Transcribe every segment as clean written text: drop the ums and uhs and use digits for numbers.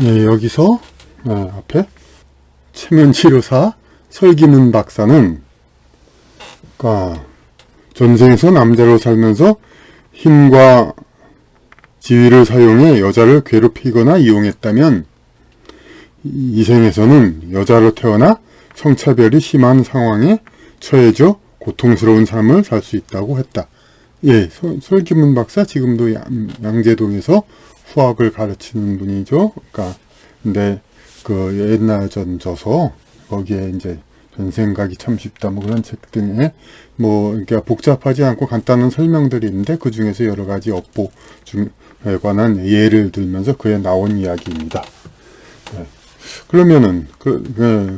예, 여기서 앞에 체면치료사 설기문 박사는 전생에서 남자로 살면서 힘과 지위를 사용해 여자를 괴롭히거나 이용했다면 이생에서는 여자로 태어나 성차별이 심한 상황에 처해져 고통스러운 삶을 살 수 있다고 했다. 예, 설기문 박사 지금도 양재동에서 후학을 가르치는 분이죠. 근데 옛날 전저서 거기에 이제 전생각이 참 쉽다 뭐 그런 책 등에 그러니까 복잡하지 않고 간단한 설명들이 있는데 그 중에서 여러 가지 업보에 관한 예를 들면서 그에 나온 이야기입니다. 네. 그러면은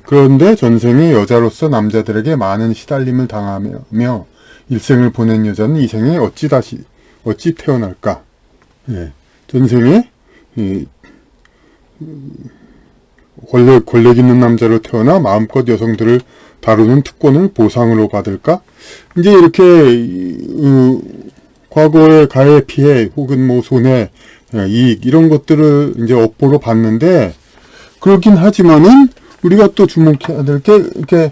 그런데 전생에 여자로서 남자들에게 많은 시달림을 당하며 일생을 보낸 여자는 이 생에 어찌 태어날까? 예. 전생에 권력 있는 남자로 태어나 마음껏 여성들을 다루는 특권을 보상으로 받을까? 이제 이렇게 과거의 가해 피해 혹은 손해 이익 이런 것들을 이제 업보로 봤는데 그렇긴 하지만은 우리가 또 주목해야 될 게 이렇게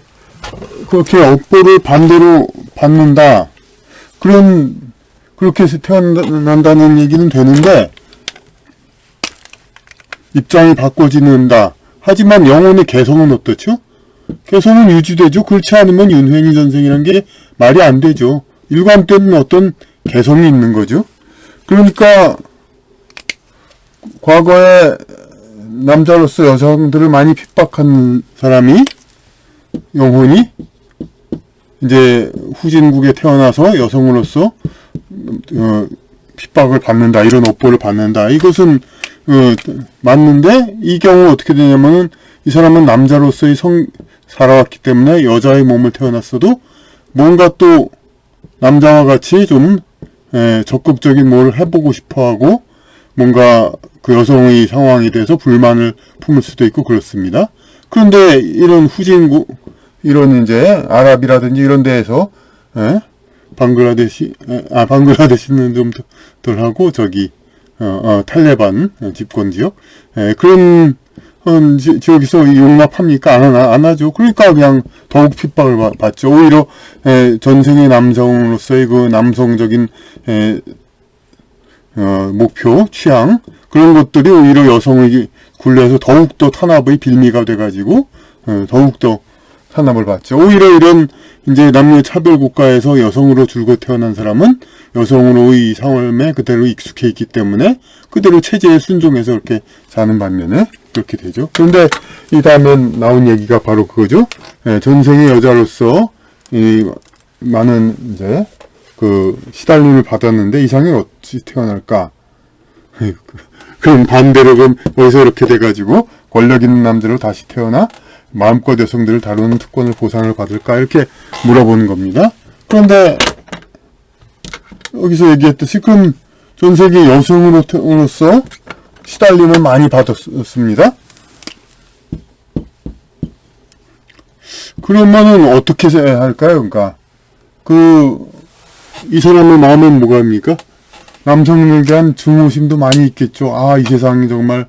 그렇게 업보를 반대로 받는다. 그렇게 해서 태어난다는 얘기는 되는데 입장이 바꿔지는다. 하지만 영혼의 개성은 어떻죠? 개성은 유지되죠. 그렇지 않으면 윤회니 전생이라는 게 말이 안 되죠. 일관된 어떤 개성이 있는 거죠. 그러니까 과거에 남자로서 여성들을 많이 핍박한 사람이 영혼이 이제 후진국에 태어나서 여성으로서 핍박을 받는다. 이런 업보를 받는다. 이것은 맞는데 이 경우 어떻게 되냐면은 이 사람은 남자로서의 살아왔기 때문에 여자의 몸을 태어났어도 뭔가 또 남자와 같이 좀 적극적인 뭘 해보고 싶어하고 뭔가 그 여성의 상황에 대해서 불만을 품을 수도 있고 그렇습니다. 그런데 이런 후진국 이런 이제 아랍이라든지 이런 데에서 방글라데시는 좀 덜하고 탈레반 집권 지역 그런 지역에서 용납합니까? 안 하죠. 그러니까 그냥 더욱 핍박을 받죠. 오히려 전생의 남성으로서의 그 남성적인 목표, 취향 그런 것들이 오히려 여성의 굴레에서 더욱더 탄압의 빌미가 돼가지고 더욱더 탄압을 받죠. 오히려 이런 이제 남녀 차별 국가에서 여성으로 줄곧 태어난 사람은 여성으로의 삶에 그대로 익숙해 있기 때문에 그대로 체제에 순종해서 이렇게 사는 반면에 그렇게 되죠. 그런데 이 다음에 나온 얘기가 바로 그거죠. 전생의 여자로서 많은 이제 시달림을 받았는데 이 상에 어찌 태어날까? 그럼 반대로 여기서 이렇게 돼가지고 권력 있는 남자로 다시 태어나 마음껏 여성들을 다루는 특권을 보상을 받을까? 이렇게 물어보는 겁니다. 그런데 여기서 얘기했듯이 그럼 전세계 여성으로서 시달림을 많이 받았습니다. 그러면은 어떻게 해야 할까요? 그러니까 이 사람의 마음엔 뭐가 남성에 대한 증오심도 많이 있겠죠. 이 세상이 정말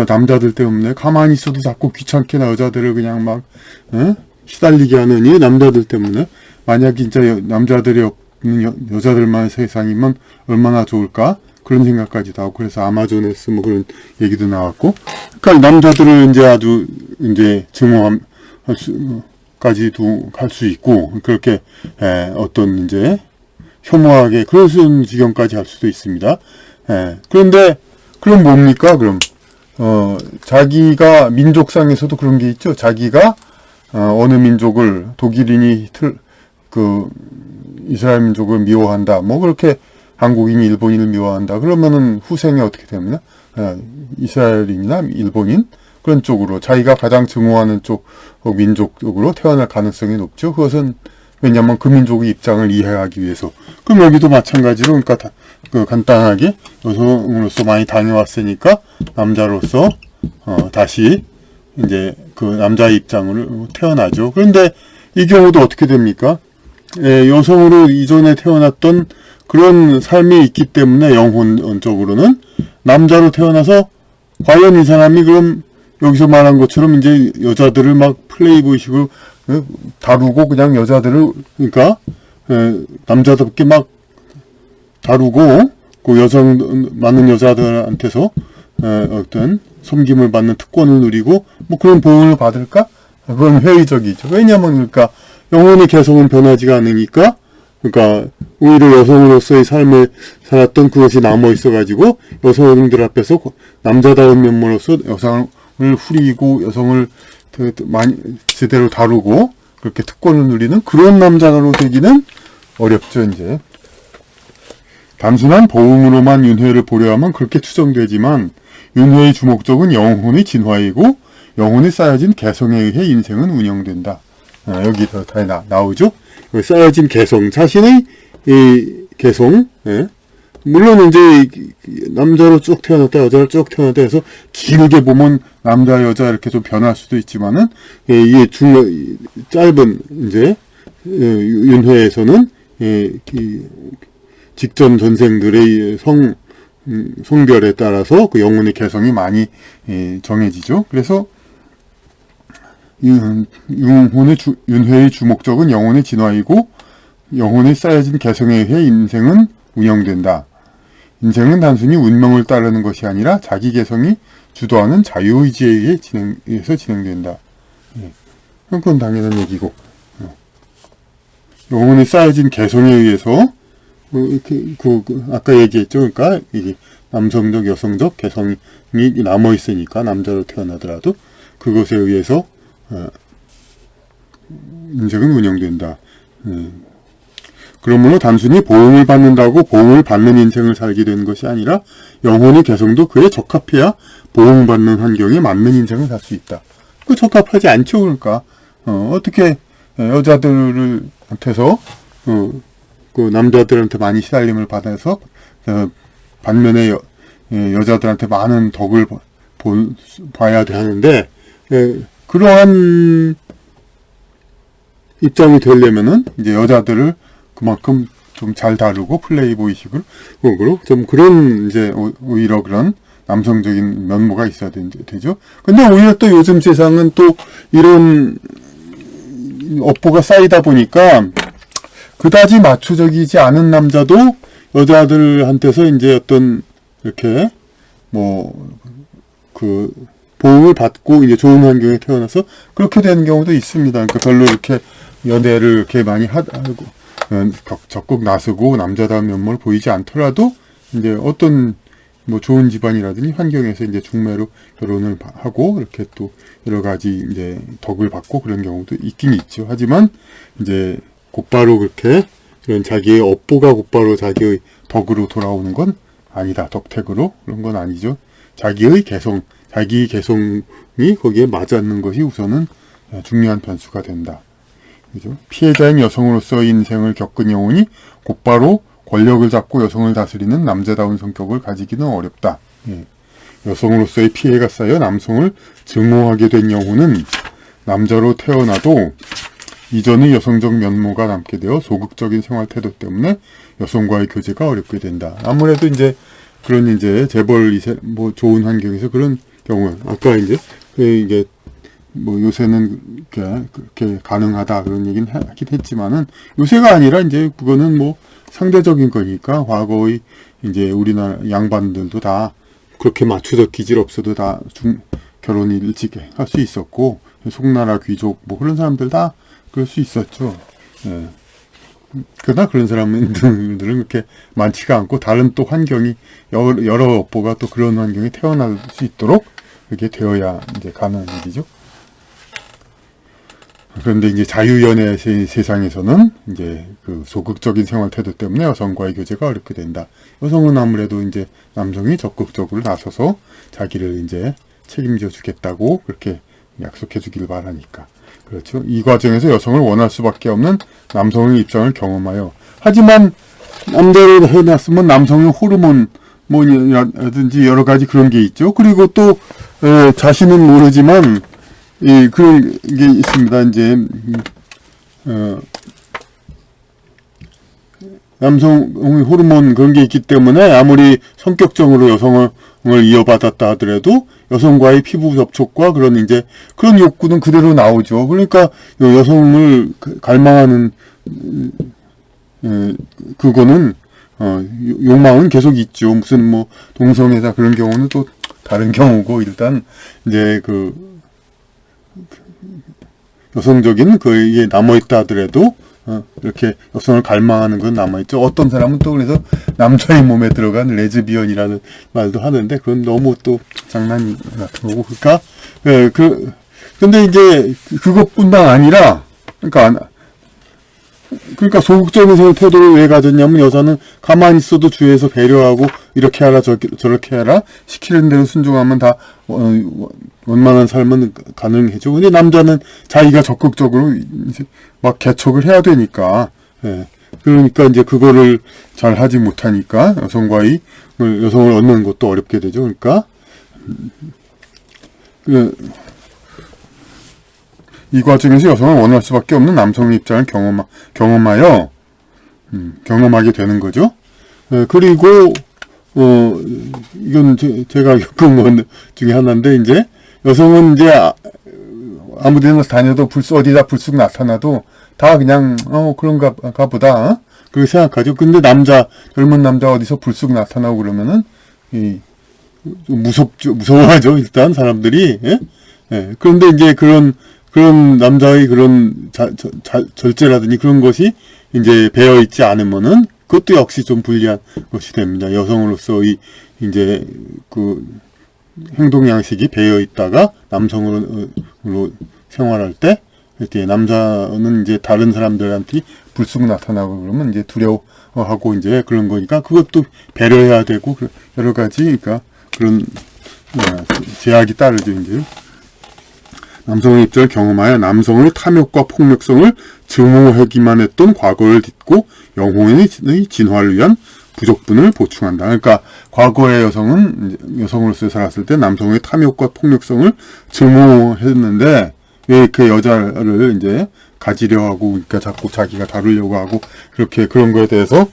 남자들 때문에 가만히 있어도 자꾸 귀찮게 여자들을 그냥 막 시달리게 하는 이 남자들 때문에 만약 진짜 남자들이 없는 여자들만 세상이면 얼마나 좋을까 그런 생각까지도 하고 그래서 아마존에스 그런 얘기도 나왔고 그러니까 남자들을 이제 아주 이제 증오할 수까지도 할 수 있고 그렇게 어떤 이제 혐오하게 그런 지경까지 할 수도 있습니다. 그런데 그럼 뭡니까? 그럼 자기가 민족상에서도 그런 게 있죠. 자기가 어느 민족을 독일인이 이스라엘 민족을 미워한다. 그렇게 한국인이 일본인을 미워한다. 그러면은 후생에 어떻게 됩니까? 이스라엘인이나 일본인 그런 쪽으로 자기가 가장 증오하는 쪽 민족 쪽으로 태어날 가능성이 높죠. 그것은 왜냐하면 그 민족의 입장을 이해하기 위해서. 그럼 여기도 마찬가지로 그러니까 간단하게 여성으로서 많이 당해왔으니까 남자로서 다시 이제 그 남자의 입장으로 태어나죠. 그런데 이 경우도 어떻게 됩니까? 여성으로 이전에 태어났던 그런 삶이 있기 때문에 영혼적으로는 남자로 태어나서 과연 이 사람이 그럼 여기서 말한 것처럼 이제 여자들을 막 플레이보이식으로 다루고 그냥 여자들을 그러니까 남자답게 막 다루고 그 여성 많은 여자들한테서 어떤 섬김을 받는 특권을 누리고 뭐 그런 보응을 받을까? 그건 회의적이죠. 왜냐면 그러니까 영혼의 개성은 변하지가 않으니까 그러니까 오히려 여성으로서의 삶을 살았던 그것이 남아 있어가지고 여성들 앞에서 남자다운 면모로서 여성을 후리고 여성을 많이 제대로 다루고 그렇게 특권을 누리는 그런 남자로 되기는 어렵죠. 이제 단순한 보응으로만 윤회를 보려 하면 그렇게 추정되지만 윤회의 주목적은 영혼의 진화이고 영혼이 쌓여진 개성에 의해 인생은 운영된다. 여기 다 나오죠. 쌓여진 개성, 자신의 이 개성, 물론 이제 남자로 쭉 태어났다 여자로 쭉 태어났다 해서 길게 보면 남자 여자 이렇게 좀 변할 수도 있지만은 이게 짧은 이제 윤회에서는 직전 전생들의 성별에 따라서 그 영혼의 개성이 많이 정해지죠. 그래서 윤회의 주목적은 영혼의 진화이고 영혼에 쌓여진 개성에 의해 인생은 운영된다. 인생은 단순히 운명을 따르는 것이 아니라 자기 개성이 주도하는 자유의지에 의해서 진행된다. 그건 당연한 얘기고 영혼에 쌓여진 개성에 의해서 아까 얘기했죠. 그러니까 이게 남성적, 여성적 개성이 남아 있으니까 남자로 태어나더라도 그것에 의해서 인생은 운영된다. 그러므로 단순히 보응을 받는다고 보응을 받는 인생을 살게 되는 것이 아니라 영혼의 개성도 그에 적합해야 보응받는 환경에 맞는 인생을 살 수 있다. 그 적합하지 않죠. 그러니까 어떻게 여자들한테서 그 남자들한테 많이 시달림을 받아서 반면에 여자들한테 많은 덕을 봐야 하는데 그러한 입장이 되려면은 이제 여자들을 그만큼 좀 잘 다루고 플레이보이식으로 좀 그런 이제 오히려 그런 남성적인 면모가 있어야 되죠. 근데 오히려 또 요즘 세상은 또 이런 업보가 쌓이다 보니까 그다지 마초적이지 않은 남자도 여자들한테서 이제 어떤 이렇게 보응을 받고 이제 좋은 환경에 태어나서 그렇게 되는 경우도 있습니다. 그러니까 별로 이렇게 연애를 이렇게 많이 하고 적극 나서고 남자다운 면모를 보이지 않더라도 이제 어떤 좋은 집안이라든지 환경에서 이제 중매로 결혼을 하고 이렇게 또 여러 가지 이제 덕을 받고 그런 경우도 있긴 있죠. 하지만 이제 곧바로 그렇게 이런 자기의 업보가 곧바로 자기의 덕으로 돌아오는 건 아니다. 덕택으로 그런 건 아니죠. 자기 개성이 거기에 맞았는 것이 우선은 중요한 변수가 된다. 그죠? 피해자인 여성으로서의 인생을 겪은 영혼이 곧바로 권력을 잡고 여성을 다스리는 남자다운 성격을 가지기는 어렵다. 여성으로서의 피해가 쌓여 남성을 증오하게 된 영혼은 남자로 태어나도 이전의 여성적 면모가 남게 되어 소극적인 생활 태도 때문에 여성과의 교제가 어렵게 된다. 아무래도 이제 그런 이제 재벌 좋은 환경에서 그런 경우 아까 이제 이게 요새는 그렇게 가능하다 그런 얘기는 하긴 했지만은 요새가 아니라 이제 그거는 상대적인 거니까 과거의 이제 우리나라 양반들도 다 그렇게 마초적 기질 없어도 다 결혼 일찍 할 수 있었고 송나라 귀족 그런 사람들 다 그럴 수 있었죠. 그러나 그런 사람들은 그렇게 많지가 않고 다른 또 환경이 여러 업보가 또 그런 환경에 태어날 수 있도록 그렇게 되어야 이제 가는 일이죠. 그런데 이제 자유연애 세상에서는 이제 그 소극적인 생활 태도 때문에 여성과의 교제가 어렵게 된다. 여성은 아무래도 이제 남성이 적극적으로 나서서 자기를 이제 책임져 주겠다고 그렇게 약속해 주기를 바라니까. 그렇죠. 이 과정에서 여성을 원할 수밖에 없는 남성의 입장을 경험하여. 하지만 남자를 해놨으면 남성의 호르몬 뭐라든지 여러 가지 그런 게 있죠. 그리고 또 자신은 모르지만 그런 게 있습니다. 이제 남성의 호르몬 그런 게 있기 때문에 아무리 성격적으로 여성을 이어받았다 하더라도 여성과의 피부 접촉과 그런 이제 그런 욕구는 그대로 나오죠. 그러니까 여성을 갈망하는 그거는 욕망은 계속 있죠. 무슨 뭐 동성애자 그런 경우는 또 다른 경우고 일단 이제 그 여성적인 그게 남아있다 하더라도 이렇게 여성을 갈망하는 건 남아있죠. 어떤 사람은 또 그래서 남자의 몸에 들어간 레즈비언이라는 말도 하는데 그건 너무 또 장난 같은 거고. 그러니까 근데 이제 그것뿐만 아니라 그러니까 소극적인 태도를 왜 가졌냐면 여자는 가만히 있어도 주위에서 배려하고 이렇게 하라 저렇게 하라 시키는 대로 순종하면 다 원만한 삶은 가능해져. 근데 남자는 자기가 적극적으로 이제 막 개척을 해야 되니까 그러니까 이제 그거를 잘 하지 못하니까 여성을 얻는 것도 어렵게 되죠. 그러니까 이 과정에서 여성을 원할 수밖에 없는 남성의 입장을 경험하게 되는 거죠. 그리고 이건 제가 겪은 것 중에 하나인데 이제 여성은 이제 아무데나 다녀도 어디다 불쑥 나타나도 다 그냥 그런가 보다 그렇게 생각하죠. 근데 젊은 남자 어디서 불쑥 나타나고 그러면은 좀 무서워하죠. 일단 사람들이. 그런데 이제 그런 남자의 그런 절제라든지 그런 것이 이제 배어있지 않으면은 그것도 역시 좀 불리한 것이 됩니다. 여성으로서의 이제 그 행동 양식이 배어있다가 남성으로 생활할 때 이렇게 남자는 이제 다른 사람들한테 불쑥 나타나고 그러면 이제 두려워하고 이제 그런 거니까 그것도 배려해야 되고 여러 가지 그러니까 그런 제약이 따르죠. 이제 남성의 입장을 경험하여 남성의 탐욕과 폭력성을 증오하기만 했던 과거를 딛고 영혼의 진화를 위한 부족분을 보충한다. 그러니까 과거의 여성으로서 살았을 때 남성의 탐욕과 폭력성을 증오했는데 왜 그 여자를 이제 가지려 하고 그러니까 자꾸 자기가 다루려고 하고 그렇게 그런 거에 대해서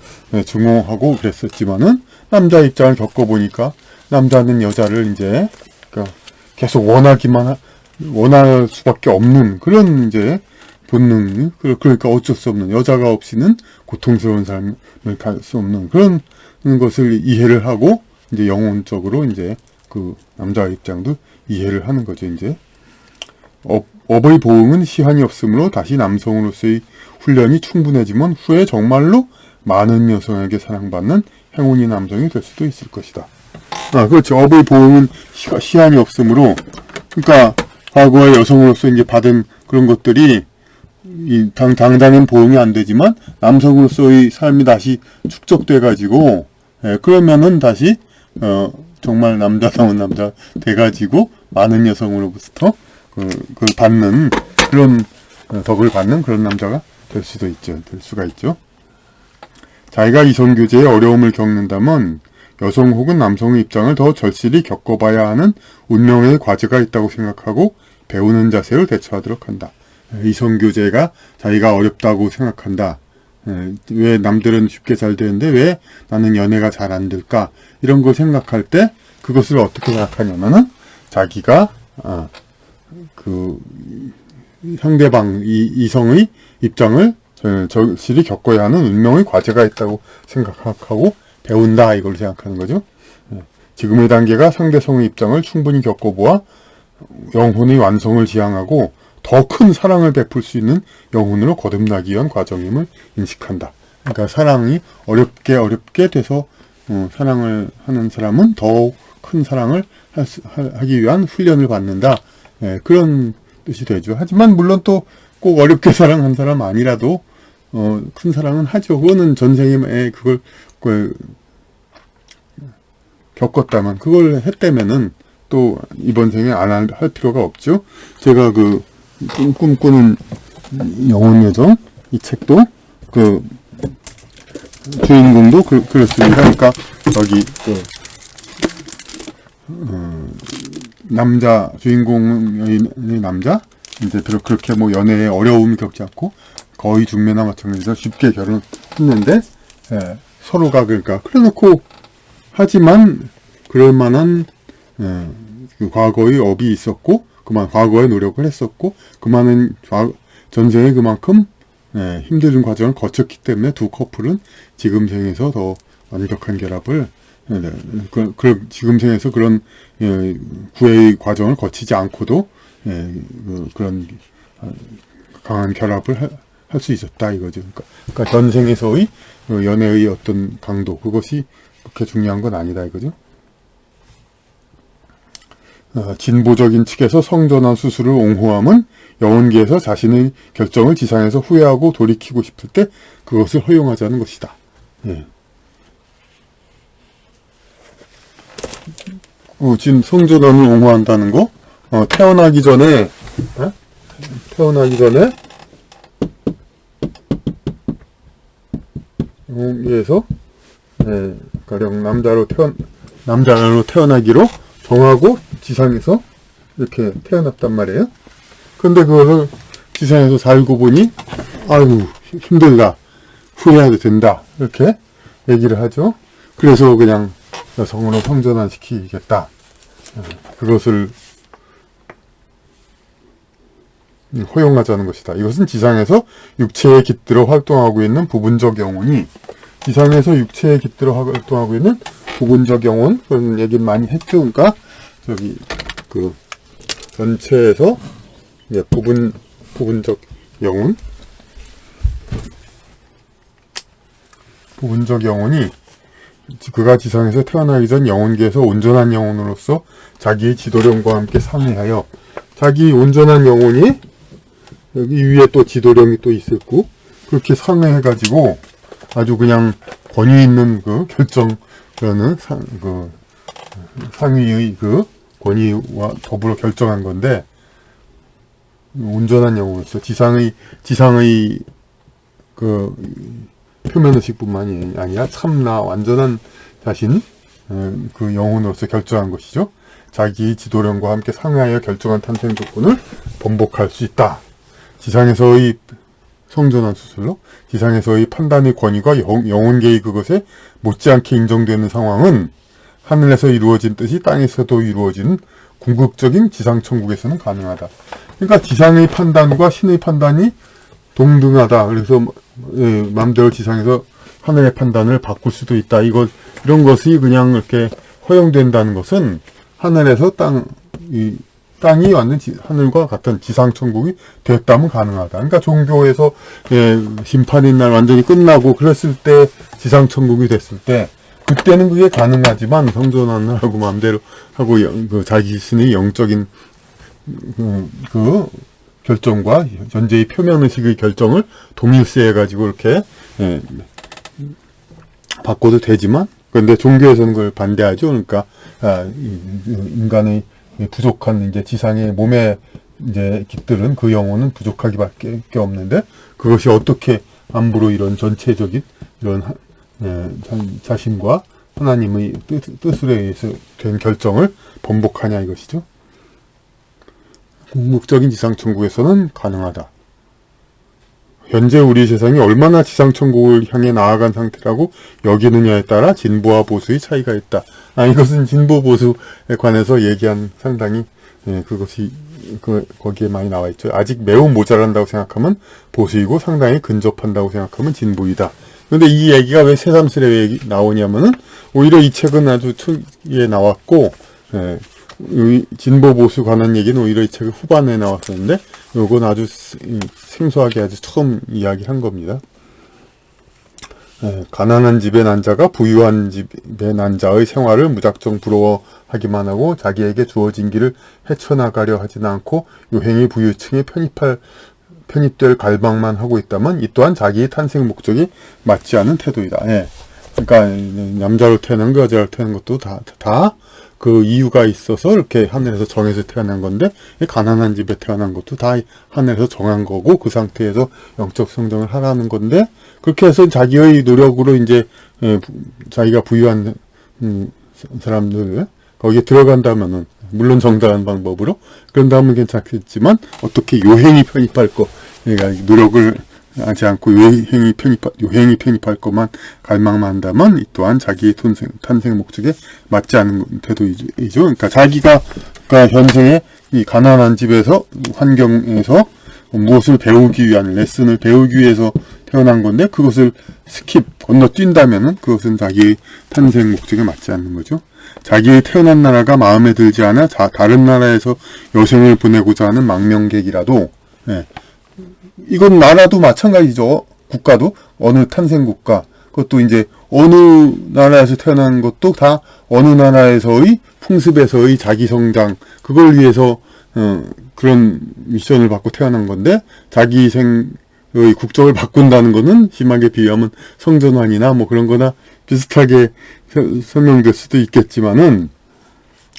증오하고 그랬었지만은 남자 입장을 겪어보니까 남자는 여자를 이제 그러니까 계속 원할 수밖에 없는 그런 이제 본능, 그러니까 어쩔 수 없는 여자가 없이는 고통스러운 삶을 갈 수 없는 그런 것을 이해를 하고 이제 영혼적으로 이제 그 남자의 입장도 이해를 하는 거죠. 이제 업의 보응은 시한이 없으므로 다시 남성으로서의 훈련이 충분해지면 후에 정말로 많은 여성에게 사랑받는 행운이 남성이 될 수도 있을 것이다. 그렇죠. 업의 보응은 시한이 없으므로 그러니까 과거의 여성으로서 이제 받은 그런 것들이 당장은 보응이 안 되지만 남성으로서의 삶이 다시 축적돼가지고 그러면은 다시 정말 남자다운 남자 돼가지고 많은 여성으로부터 그걸 받는 그런 덕을 받는 그런 남자가 될 수가 있죠. 자기가 이성교제에 어려움을 겪는다면 여성 혹은 남성의 입장을 더 절실히 겪어봐야 하는 운명의 과제가 있다고 생각하고 배우는 자세로 대처하도록 한다. 이성교제가 자기가 어렵다고 생각한다. 왜 남들은 쉽게 잘 되는데 왜 나는 연애가 잘 안 될까? 이런 걸 생각할 때 그것을 어떻게 생각하냐면은 자기가 그 상대방 이성의 입장을 절실히 겪어야 하는 운명의 과제가 있다고 생각하고 배운다 이걸 생각하는 거죠. 지금의 단계가 상대성의 입장을 충분히 겪어보아 영혼의 완성을 지향하고 더 큰 사랑을 베풀 수 있는 영혼으로 거듭나기 위한 과정임을 인식한다. 그러니까 사랑이 어렵게 돼서 사랑을 하는 사람은 더욱 큰 사랑을 하기 위한 훈련을 받는다. 그런 뜻이 되죠. 하지만 물론 또 꼭 어렵게 사랑한 사람 아니라도 큰 사랑은 하죠. 그거는 전생에 그걸 겪었다면 그걸 했다면은 또 이번 생에 안 할 필요가 없죠. 제가 그 꿈꾸는 영혼 여정 이 책도 그 주인공도 그렇습니다. 그러니까 여기 남자 주인공의 남자 이제 그렇게 뭐 연애에 어려움을 겪지 않고 거의 중매나 마찬가지로 쉽게 결혼했는데 서로가 그러니까 그래놓고 하지만 그럴 만한 그 과거의 업이 있었고 과거에 노력을 했었고 그만한 전생에 그만큼 힘든 과정을 거쳤기 때문에 두 커플은 지금 생에서 더 완벽한 결합을 지금 생에서 그런 구애의 과정을 거치지 않고도 그런 강한 결합을 할 수 있었다 이거죠. 그러니까 전생에서의 연애의 어떤 강도 그것이 그렇게 중요한 건 아니다 이거죠. 진보적인 측에서 성전환 수술을 옹호함은 영혼계에서 자신의 결정을 지상에서 후회하고 돌이키고 싶을 때 그것을 허용하자는 것이다. 예. 지금 성전환을 옹호한다는 거, 태어나기 전에 영혼계에서 가령 남자로 태어나기로 정하고 지상에서 이렇게 태어났단 말이에요. 근데 그거를 지상에서 살고 보니 아유 힘들다, 후회해도 된다 이렇게 얘기를 하죠. 그래서 그냥 여성으로 성전환시키겠다. 그것을 허용하자는 것이다. 이것은 지상에서 육체에 깃들어 활동하고 있는 부분적 영혼이 지상에서 육체에 깃들어 활동하고 있는 부분적 영혼 그런 얘기를 많이 했죠. 그러니까 저기 그 전체에서 부분적 영혼 부분적 영혼이 그가 지상에서 태어나기 전 영혼계에서 온전한 영혼으로서 자기의 지도령과 함께 상회하여 자기 온전한 영혼이 여기 위에 또 지도령이 또 있었고 그렇게 상회해가지고 아주 그냥 권위 있는 그 결정하는 상위의 그 권위와 더불어 결정한 건데 온전한 영혼으로서 지상의 그 표면의식뿐만이 아니라 참나 완전한 자신 그 영혼으로서 결정한 것이죠. 자기 지도령과 함께 상회하여 결정한 탄생 조건을 번복할 수 있다. 지상에서의 성전환 수술로 지상에서의 판단의 권위가 영혼계의 그것에 못지않게 인정되는 상황은 하늘에서 이루어진 뜻이 땅에서도 이루어지는 궁극적인 지상천국에서는 가능하다. 그러니까 지상의 판단과 신의 판단이 동등하다. 그래서 마음대로 지상에서 하늘의 판단을 바꿀 수도 있다. 이런 것이 그냥 이렇게 허용된다는 것은 하늘에서 땅이 완전 하늘과 같은 지상천국이 됐다면 가능하다. 그러니까 종교에서 심판의 날 완전히 끝나고 그랬을 때 지상천국이 됐을 때 그때는 그게 가능하지만 성전환을 하고 마음대로 하고 그 자기 자신의 영적인 그 결정과 현재의 표면의식의 결정을 동일시해가지고 이렇게 바꿔도 되지만 그런데 종교에서는 그걸 반대하죠. 그러니까 인간의 부족한 이제 지상의 몸에 이제 깃들은 그 영혼은 부족하기밖에 없는데 그것이 어떻게 함부로 이런 전체적인 이런 자신과 하나님의 뜻으로 의해서 된 결정을 번복하냐 이것이죠. 궁극적인 지상천국에서는 가능하다. 현재 우리 세상이 얼마나 지상천국을 향해 나아간 상태라고 여기느냐에 따라 진보와 보수의 차이가 있다. 이것은 진보 보수에 관해서 얘기한 상당히 그것이 거기에 많이 나와 있죠. 아직 매우 모자란다고 생각하면 보수이고 상당히 근접한다고 생각하면 진보이다. 그런데 이 얘기가 왜 새삼스레 나오냐면은 오히려 이 책은 아주 초기에 나왔고 진보 보수 관한 얘기는 오히려 이 책의 후반에 나왔었는데 요건 아주 생소하게 아주 처음 이야기한 겁니다. 가난한 집의 난자가 부유한 집의 난자의 생활을 무작정 부러워하기만 하고 자기에게 주어진 길을 헤쳐나가려 하지는 않고 요행이 부유층에 편입될 갈망만 하고 있다면 이 또한 자기의 탄생 목적이 맞지 않은 태도이다. 그러니까 남자로 태어난 거 여자로 태어난 것도 다 그 이유가 있어서 이렇게 하늘에서 정해서 태어난 건데 가난한 집에 태어난 것도 다 하늘에서 정한 거고 그 상태에서 영적 성장을 하라는 건데 그렇게 해서 자기의 노력으로 이제 자기가 부유한 사람들 거기에 들어간다면은 물론 정당한 방법으로 그런다면 괜찮겠지만 어떻게 요행이 편입할 거 그러니까 노력을 하지 않고 요행이 편입할 것만 갈망만 한다면 이 또한 자기의 탄생 목적에 맞지 않은 태도이죠. 그러니까 자기가 현생에 이 가난한 집에서 환경에서 무엇을 배우기 위한 레슨을 배우기 위해서 태어난 건데 그것을 건너뛴다면은 그것은 자기의 탄생 목적에 맞지 않는 거죠. 자기의 태어난 나라가 마음에 들지 않아 다른 나라에서 여생을 보내고자 하는 망명객이라도, 예, 이건 나라도 마찬가지죠. 국가도 어느 탄생 국가, 그것도 이제 어느 나라에서 태어난 것도 다 어느 나라에서의 풍습에서의 자기 성장, 그걸 위해서 그런 미션을 받고 태어난 건데 자기 생의 국적을 바꾼다는 거는 심하게 비유하면 성전환이나 뭐 그런 거나 비슷하게 설명될 수도 있겠지만은,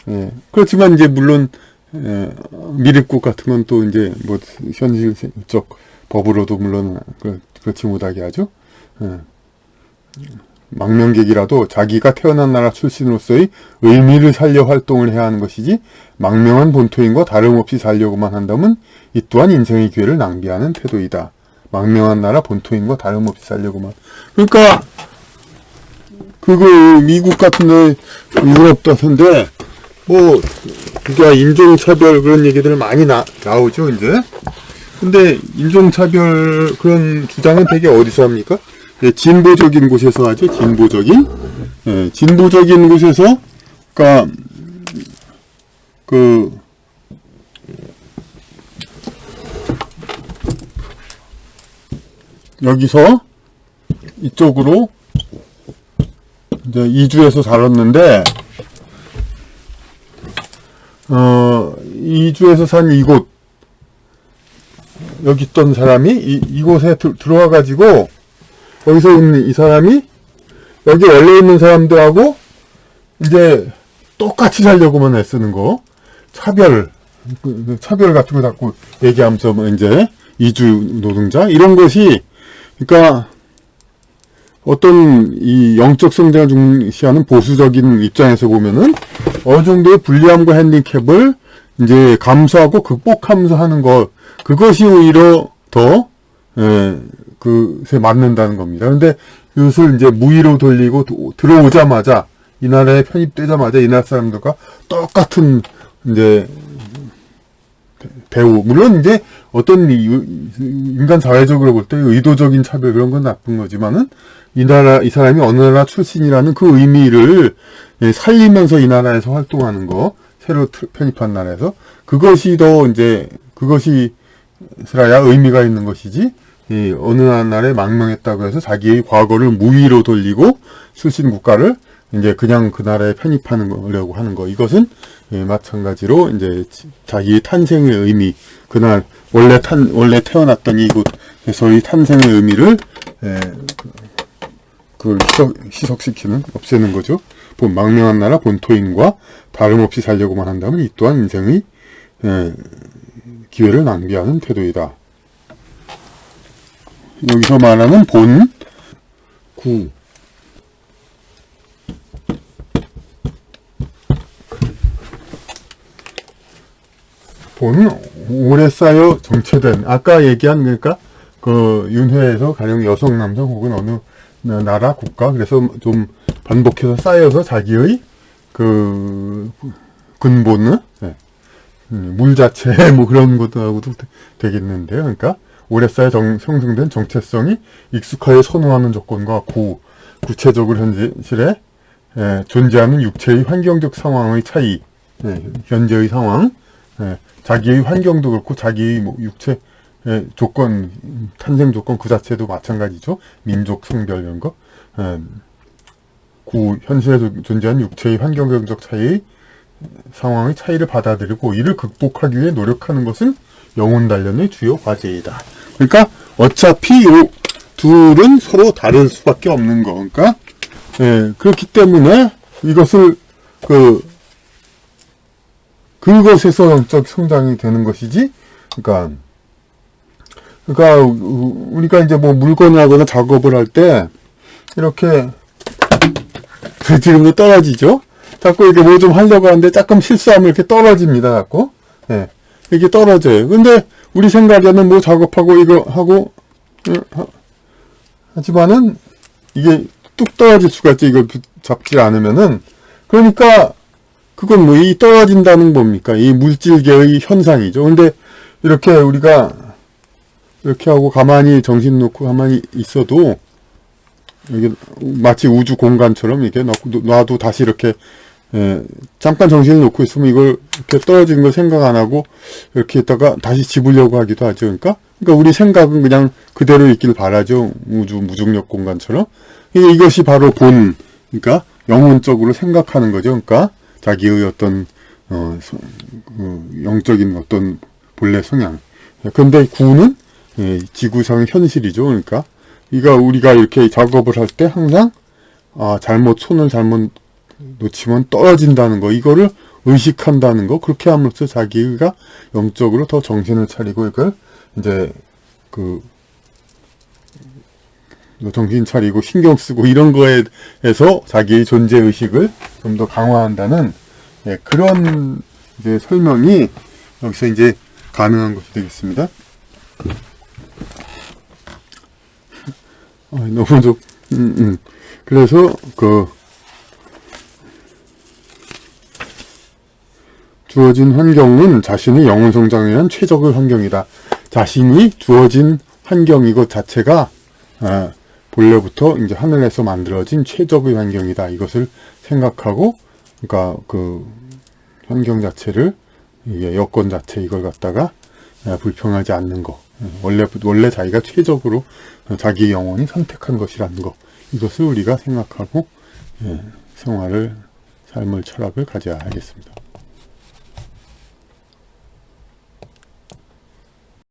예, 그렇지만 이제 물론 미륵국 같은 건 또 이제 뭐 현실적 법으로도 물론 그렇지 못하게 하죠. 예. 망명객이라도 자기가 태어난 나라 출신으로서의 의미를 살려 활동을 해야 하는 것이지 망명한 본토인과 다름없이 살려고만 한다면 이 또한 인생의 기회를 낭비하는 태도이다. 망명한 나라 본토인과 다름없이 살려고만. 그러니까 그거 미국 같은 데 유럽 같은데 뭐 그러니까 인종차별 그런 얘기들 많이 나오죠 이제. 근데 인종차별 그런 주장은 되게 어디서 합니까? 예, 진보적인 곳에서 하죠. 진보적인 곳에서, 그러니까 여기서 이쪽으로 이제 이주해서 살았는데, 이주해서 산 이곳, 여기 있던 사람이 이곳에 들어와가지고, 거기서 있는 이 사람이 여기 원래 있는 사람들하고 이제 똑같이 살려고만 애쓰는 거. 차별 같은 거 자꾸 얘기하면서 이제 이주 노동자 이런 것이, 그러니까 어떤 이 영적 성장을 중시하는 보수적인 입장에서 보면은 어느 정도의 불리함과 핸디캡을 이제 감수하고 극복하면서 하는 것, 그것이 오히려 더 그것에 맞는다는 겁니다. 근데 이것을 이제 무위로 돌리고 들어오자마자 이 나라에 편입되자마자 이 나라 사람들과 똑같은 이제 대우, 물론 이제 어떤 인간 사회적으로 볼 때 의도적인 차별 그런 건 나쁜 거지만은 이 사람이 어느 나라 출신이라는 그 의미를 살리면서 이 나라에서 활동하는 거, 새로 편입한 나라에서 그것이 더 이제 그것이라야 의미가 있는 것이지. 어느 나라에 망명했다고 해서 자기의 과거를 무위로 돌리고 출신 국가를 이제 그냥 그 나라에 편입하려고 하는 거, 이것은 마찬가지로 이제 자기의 탄생의 의미, 그날 원래 태어났던 이곳에서의 탄생의 의미를 그걸 희석시키는, 없애는 거죠. 망명한 나라 본토인과 다름없이 살려고만 한다면 이 또한 인생의 기회를 낭비하는 태도이다. 여기서 말하는 오래 쌓여 정체된, 아까 얘기한, 그러니까 그 윤회에서 가령 여성, 남성 혹은 어느 나라, 국가, 그래서 좀 반복해서 쌓여서 자기의 그 근본을, 물 자체 뭐 그런 것하고도 되겠는데요. 그러니까 오래 쌓여 형성된 정체성이 익숙하게 선호하는 조건과 구체적으로 현실에 존재하는 육체의 환경적 상황의 차이, 현재의 상황, 자기의 환경도 그렇고 자기의 뭐 육체 조건, 탄생 조건 그 자체도 마찬가지죠. 민족, 성별 이런 거. 현실에 존재하는 육체의 환경적 차이의 상황의 차이를 받아들이고 이를 극복하기 위해 노력하는 것은 영혼 단련의 주요 과제이다. 그러니까 어차피 이 둘은 서로 다를 수밖에 없는 거. 그러니까 그렇기 때문에 이것을 그것에서 영적 성장이 되는 것이지. 그러니까 우리가 이제 뭐 물건을 하거나 작업을 할 때 이렇게 지금도 떨어지죠. 자꾸 이렇게 뭐 좀 하려고 하는데 조금 실수하면 이렇게 떨어집니다. 자꾸 이렇게 떨어져요. 근데 우리 생각에는 뭐 작업하고 이거 하고 하지만은 이게 뚝 떨어질 수가 있지. 이걸 잡지 않으면은. 그러니까 그건 뭐 이 떨어진다는 뭡니까? 이 물질계의 현상이죠. 근데 이렇게 우리가 이렇게 하고 가만히 정신 놓고 가만히 있어도 이게 마치 우주 공간처럼 이렇게 놔도 다시 이렇게 잠깐 정신을 놓고 있으면 이걸 이렇게 떨어지는 걸 생각 안 하고 이렇게 있다가 다시 집으려고 하기도 하죠. 그러니까 우리 생각은 그냥 그대로 있길 바라죠. 우주 무중력 공간처럼. 이것이 바로 그러니까 영혼적으로 생각하는 거죠. 그러니까 자기의 어떤 영적인 어떤 본래 성향. 그런데 구는 지구상 현실이죠. 그러니까 우리가 이렇게 작업을 할 때 항상 손을 잘못 놓치면 떨어진다는 거, 이거를 의식한다는 거, 그렇게 함으로써 자기가 영적으로 더 정신을 차리고 이걸 이제 정신 차리고 신경 쓰고 이런 거에서 자기의 존재 의식을 좀 더 강화한다는 그런 이제 설명이 여기서 이제 가능한 것이 되겠습니다. 너무 좀 그래서 주어진 환경은 자신의 영혼 성장에 위한 최적의 환경이다. 자신이 주어진 환경 이것 자체가 본래부터 이제 하늘에서 만들어진 최적의 환경이다. 이것을 생각하고, 그러니까 그 환경 자체를 이게 여건 자체 이걸 갖다가 불평하지 않는 거. 원래 자기가 최적으로 자기 영혼이 선택한 것이라는 거. 이것을 우리가 생각하고 삶을 철학을 가져야 하겠습니다.